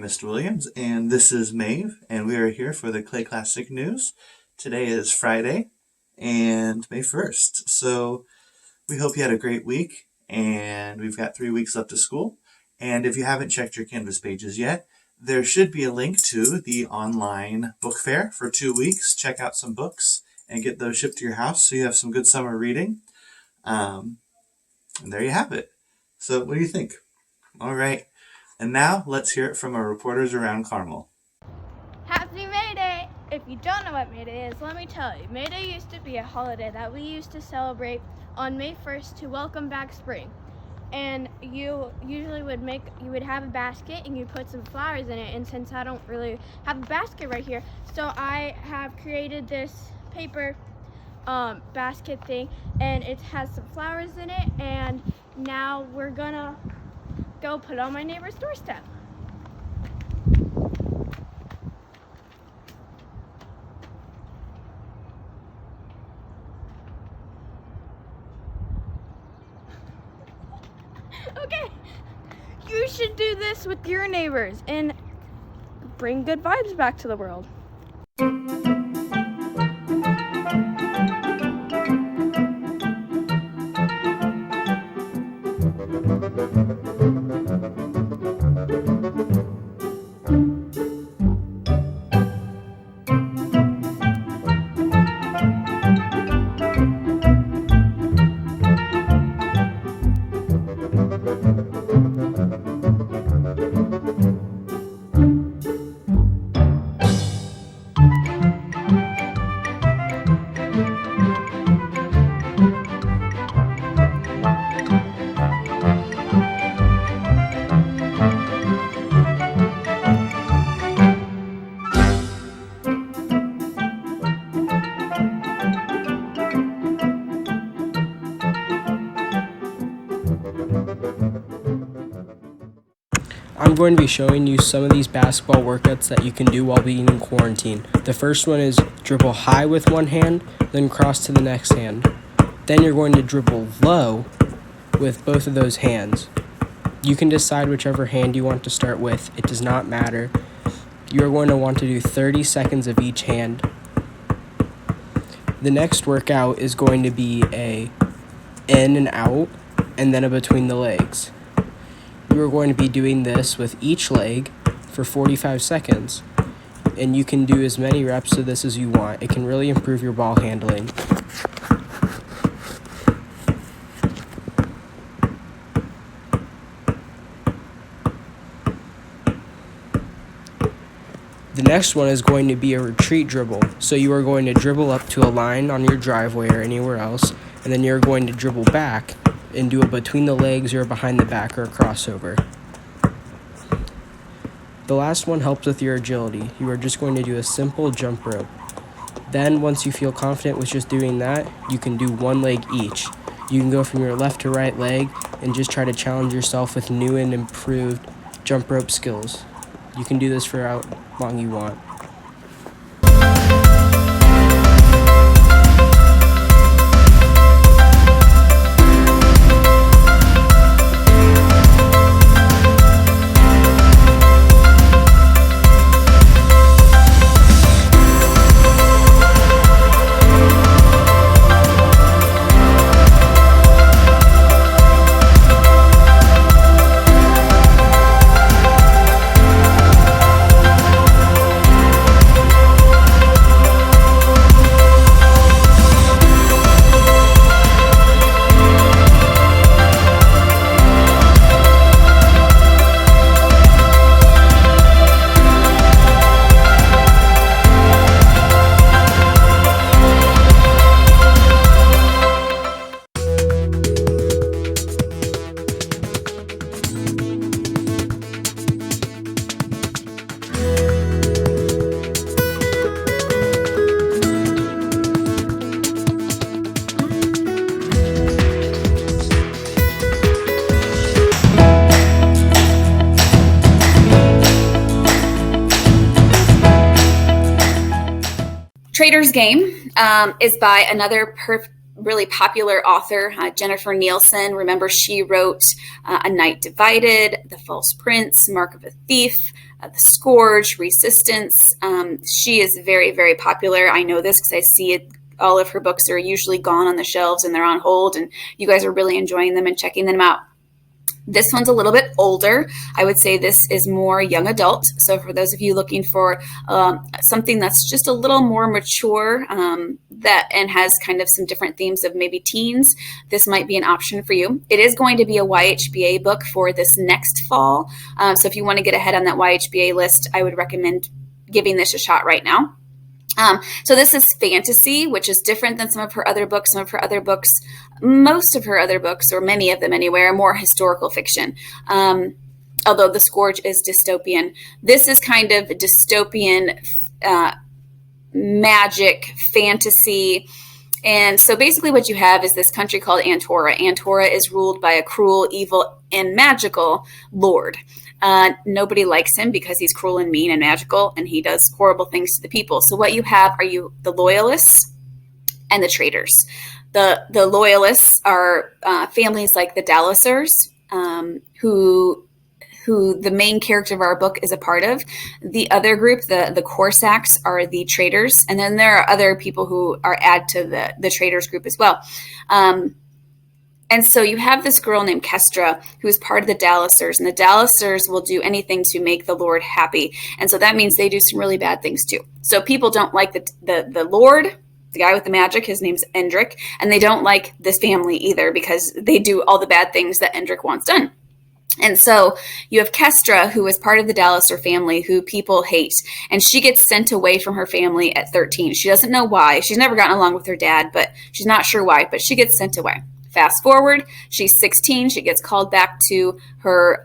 Mr. Williams, and this is Maeve, and we are here for the Clay Classic News. Today is Friday, and May 1st. So we hope you had a great week, and we've got 3 weeks left of school. And if you haven't checked your Canvas pages yet, there should be a link to the online book fair for 2 weeks. Check out some books and get those shipped to your house so you have some good summer reading. And there you have it. So what do you think? All right. And now let's hear it from our reporters around Carmel. Happy May Day! If you don't know what May Day is, let me tell you. May Day used to be a holiday that we used to celebrate on May 1st to welcome back spring. And you usually would have a basket and you put some flowers in it. And since I don't really have a basket right here, so I have created this paper basket thing, and it has some flowers in it. And now we're gonna go put on my neighbor's doorstep. Okay, you should do this with your neighbors and bring good vibes back to the world. I'm going to be showing you some of these basketball workouts that you can do while being in quarantine. The first one is dribble high with one hand, then cross to the next hand. Then you're going to dribble low with both of those hands. You can decide whichever hand you want to start with. It does not matter. You're going to want to do 30 seconds of each hand. The next workout is going to be a in and out, and then a between the legs. You are going to be doing this with each leg for 45 seconds, and you can do as many reps of this as you want. It can really improve your ball handling. The next one is going to be a retreat dribble. So you are going to dribble up to a line on your driveway or anywhere else, and then you're going to dribble back and do it between the legs or behind the back or a crossover. The last one helps with your agility. You are just going to do a simple jump rope. Then once you feel confident with just doing that, you can do one leg each. You can go from your left to right leg and just try to challenge yourself with new and improved jump rope skills. You can do this for how long you want. Trader's Game is by another really popular author, Jennifer Nielsen. Remember, she wrote A Night Divided, The False Prince, Mark of a Thief, the Scourge, Resistance. She is very, very popular. I know this because I see it. All of her books are usually gone on the shelves and they're on hold, and you guys are really enjoying them and checking them out. This one's a little bit older. I would say this is more young adult. So for those of you looking for something that's just a little more mature and has kind of some different themes of maybe teens, this might be an option for you. It is going to be a YHBA book for this next fall. So if you want to get ahead on that YHBA list, I would recommend giving this a shot right now. So this is fantasy, which is different than some of her other books. Most of her other books, or many of them anyway, are more historical fiction. Although The Scourge is dystopian. This is kind of dystopian magic fantasy. And so basically what you have is this country called Antora. Antora is ruled by a cruel, evil, and magical lord. Nobody likes him because he's cruel and mean and magical, and he does horrible things to the people. So what you have are the loyalists and the traitors. The loyalists are families like the Dallasers, who the main character of our book is a part of. The other group, the Corsacks, are the traitors, and then there are other people who are add to the traitors group as well. And so you have this girl named Kestra who is part of the Dallasers, and the Dallasers will do anything to make the Lord happy. And so that means they do some really bad things too. So people don't like the Lord, the guy with the magic, his name's Endrick, and they don't like this family either because they do all the bad things that Endrick wants done. And so you have Kestra, who is part of the Dallaser family, who people hate, and she gets sent away from her family at 13. She doesn't know why. She's never gotten along with her dad, but she's not sure why, but she gets sent away. Fast forward, she's 16. She gets called back to her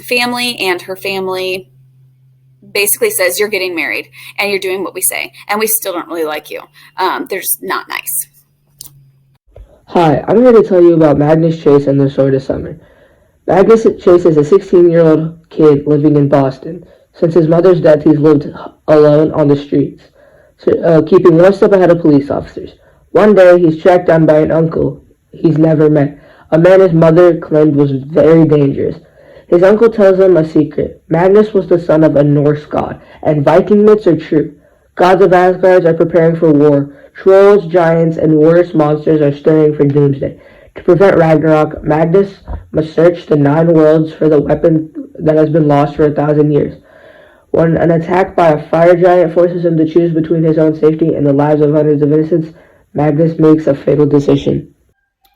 family, and her family basically says, you're getting married, and you're doing what we say, and we still don't really like you. They're just not nice. Hi, I'm here to tell you about Magnus Chase and the Sword of Summer. Magnus Chase is a 16-year-old kid living in Boston. Since his mother's death, he's lived alone on the streets, keeping one step ahead of police officers. One day, he's tracked down by an uncle he's never met, a man his mother claimed was very dangerous. His uncle tells him a secret. Magnus was the son of a Norse god, and Viking myths are true. Gods of Asgard are preparing for war. Trolls, giants, and worse monsters are stirring for doomsday. To prevent Ragnarok, Magnus must search the 9 worlds for the weapon that has been lost for 1,000 years. When an attack by a fire giant forces him to choose between his own safety and the lives of hundreds of innocents, Magnus makes a fatal decision.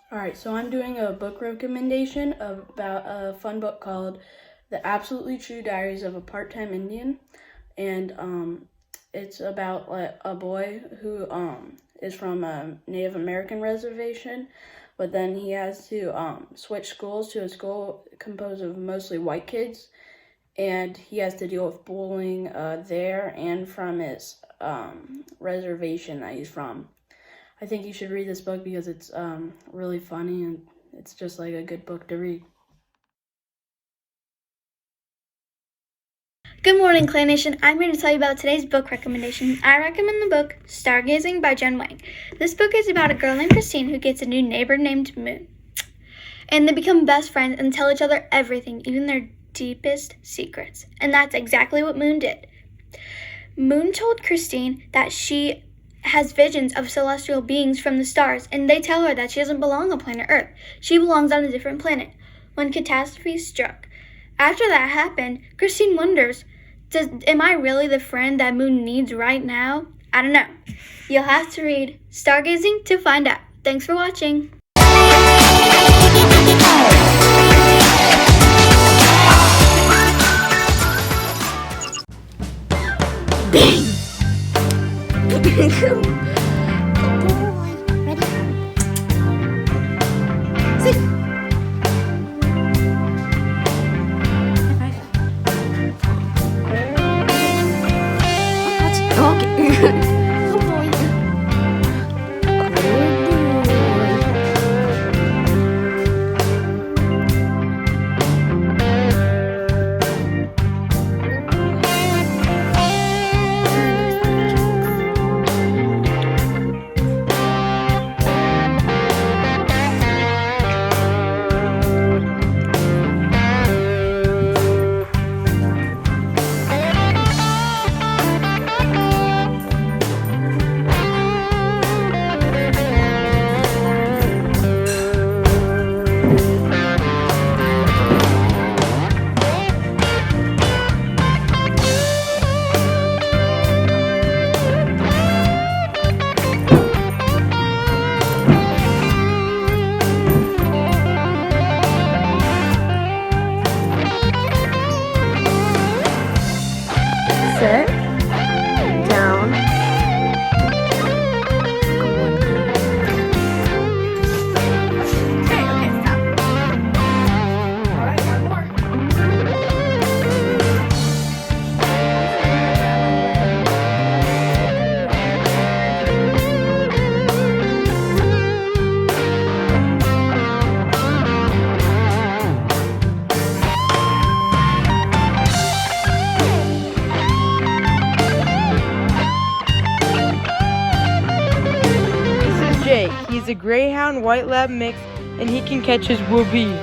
Alright, so I'm doing a book recommendation about a fun book called The Absolutely True Diaries of a Part-Time Indian. And it's about a boy who is from a Native American reservation, but then he has to switch schools to a school composed of mostly white kids, and he has to deal with bullying there and from his reservation that he's from. I think you should read this book because it's really funny, and it's just like a good book to read. Good morning, Clay Nation. I'm here to tell you about today's book recommendation. I recommend the book Stargazing by Jen Wang. This book is about a girl named Christine who gets a new neighbor named Moon. And they become best friends and tell each other everything, even their deepest secrets. And that's exactly what Moon did. Moon told Christine that she has visions of celestial beings from the stars, and they tell her that she doesn't belong on planet Earth. She belongs on a different planet. When catastrophe struck. After that happened, Christine wonders, am I really the friend that Moon needs right now? I don't know. You'll have to read Stargazing to find out. Thanks for watching. Jake. He's a Greyhound White Lab mix, and he can catch his whoopee.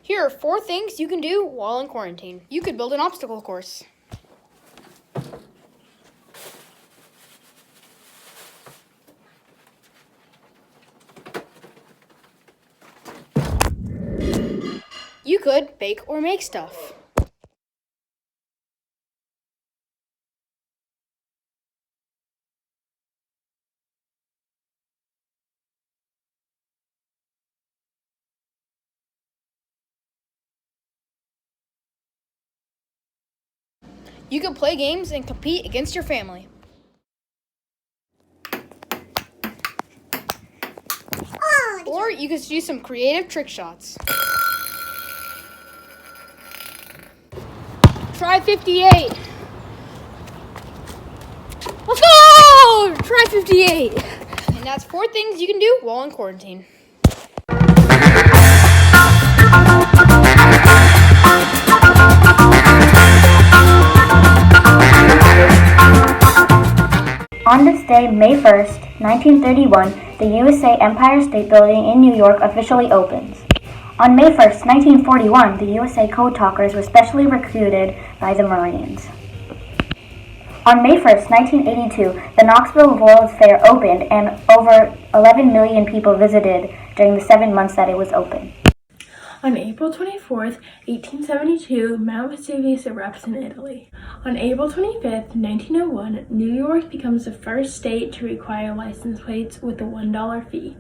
Here are 4 things you can do while in quarantine. You could build an obstacle course. You could bake or make stuff. You could play games and compete against your family. Or you could do some creative trick shots. Try 58. Let's go! Try 58. And that's 4 things you can do while in quarantine. On this day, May 1st, 1931, the USA Empire State Building in New York officially opens. On May 1st, 1941, the USA Code Talkers were specially recruited by the Marines. On May 1st, 1982, the Knoxville World's Fair opened and over 11 million people visited during the 7 months that it was open. On April 24th, 1872, Mount Vesuvius erupts in Italy. On April 25th, 1901, New York becomes the first state to require license plates with a $1 fee.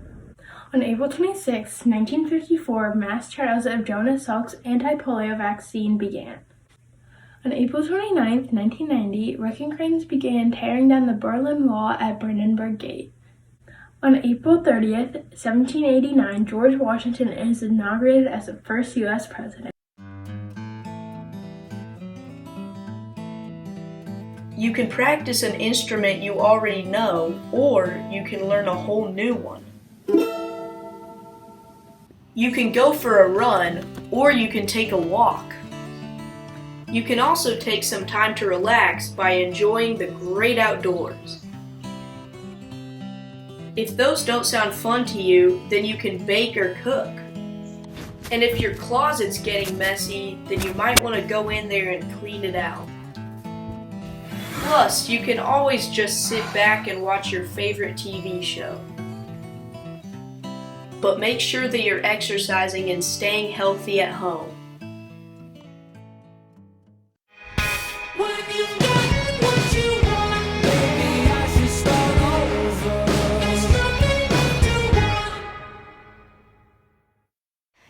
On April 26, 1954, mass trials of Jonas Salk's anti-polio vaccine began. On April 29, 1990, wrecking cranes began tearing down the Berlin Wall at Brandenburg Gate. On April 30th, 1789, George Washington is inaugurated as the first U.S. president. You can practice an instrument you already know, or you can learn a whole new one. You can go for a run, or you can take a walk. You can also take some time to relax by enjoying the great outdoors. If those don't sound fun to you, then you can bake or cook. And if your closet's getting messy, then you might want to go in there and clean it out. Plus, you can always just sit back and watch your favorite TV show. But make sure that you're exercising and staying healthy at home.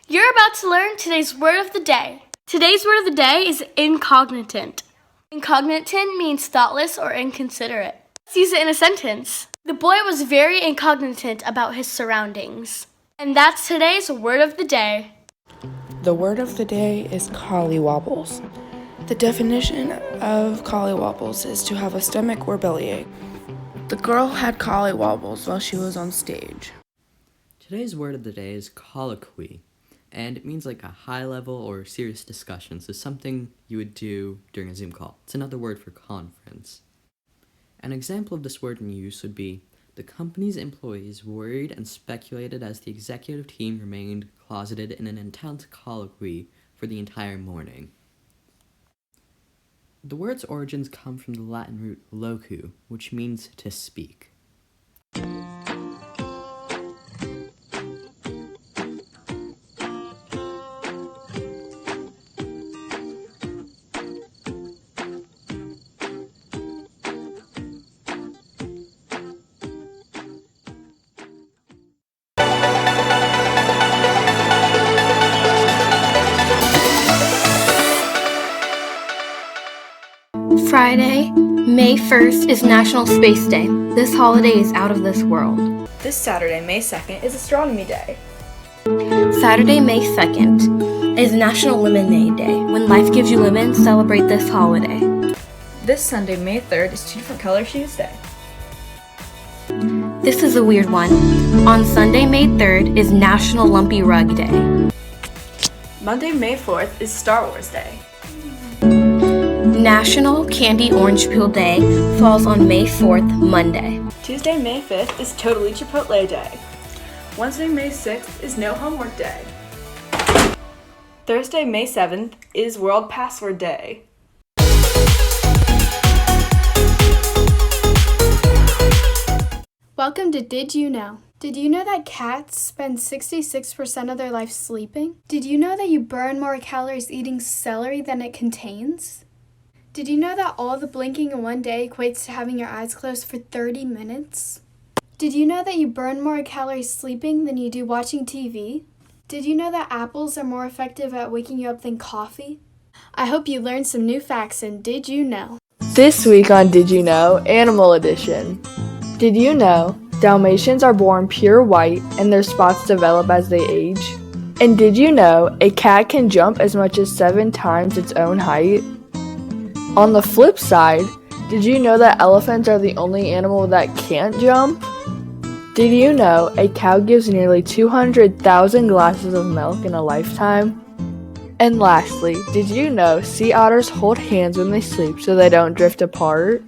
You're about to learn today's word of the day. Today's word of the day is incognitant. Incognitant means thoughtless or inconsiderate. Let's use it in a sentence. The boy was very incognitant about his surroundings. And that's today's word of the day. The word of the day is collywobbles. The definition of collywobbles is to have a stomach or bellyache. The girl had collywobbles while she was on stage. Today's word of the day is colloquy, and it means like a high level or serious discussion, so something you would do during a Zoom call. It's another word for conference. An example of this word in use would be, the company's employees worried and speculated as the executive team remained closeted in an intense colloquy for the entire morning. The word's origins come from the Latin root locu, which means to speak. Friday, May 1st is National Space Day. This holiday is out of this world. This Saturday, May 2nd, is Astronomy Day. Saturday, May 2nd is National Lemonade Day. When life gives you lemons, celebrate this holiday. This Sunday, May 3rd, is Two Different Color Shoes Day. This is a weird one. On Sunday, May 3rd is National Lumpy Rug Day. Monday, May 4th, is Star Wars Day. National Candy Orange Peel Day falls on May 4th, Monday. Tuesday, May 5th is Totally Chipotle Day. Wednesday, May 6th is No Homework Day. Thursday, May 7th is World Password Day. Welcome to Did You Know? Did you know that cats spend 66% of their life sleeping? Did you know that you burn more calories eating celery than it contains? Did you know that all the blinking in one day equates to having your eyes closed for 30 minutes? Did you know that you burn more calories sleeping than you do watching TV? Did you know that apples are more effective at waking you up than coffee? I hope you learned some new facts in Did You Know? This week on Did You Know? Animal Edition. Did you know Dalmatians are born pure white and their spots develop as they age? And did you know a cat can jump as much as 7 times its own height? On the flip side, did you know that elephants are the only animal that can't jump? Did you know a cow gives nearly 200,000 glasses of milk in a lifetime? And lastly, did you know sea otters hold hands when they sleep so they don't drift apart?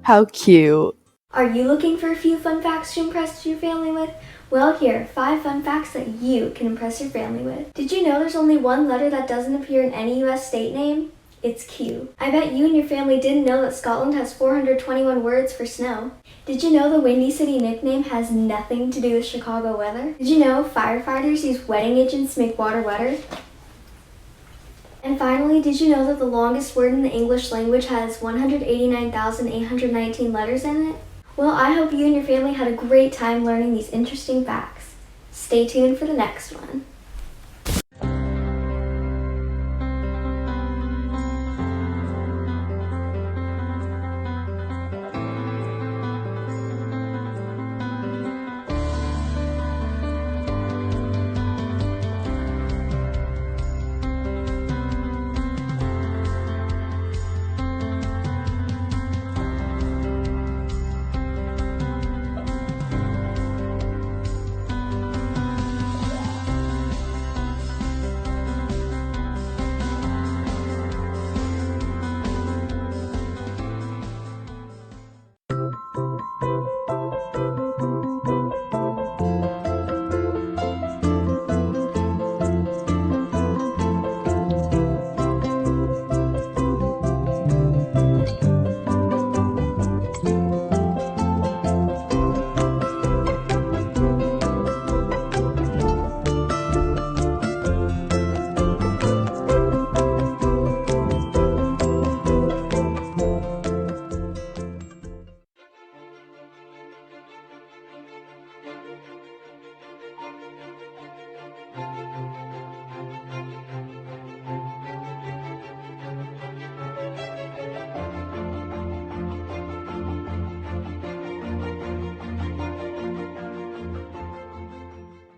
How cute! Are you looking for a few fun facts to impress your family with? Well, here are 5 fun facts that you can impress your family with. Did you know there's only one letter that doesn't appear in any US state name? It's Q. I bet you and your family didn't know that Scotland has 421 words for snow. Did you know the Windy City nickname has nothing to do with Chicago weather? Did you know firefighters use wetting agents to make water wetter? And finally, did you know that the longest word in the English language has 189,819 letters in it? Well, I hope you and your family had a great time learning these interesting facts. Stay tuned for the next one.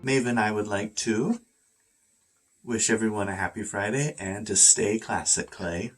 Maeve and I would like to wish everyone a happy Friday and to stay classic, Clay.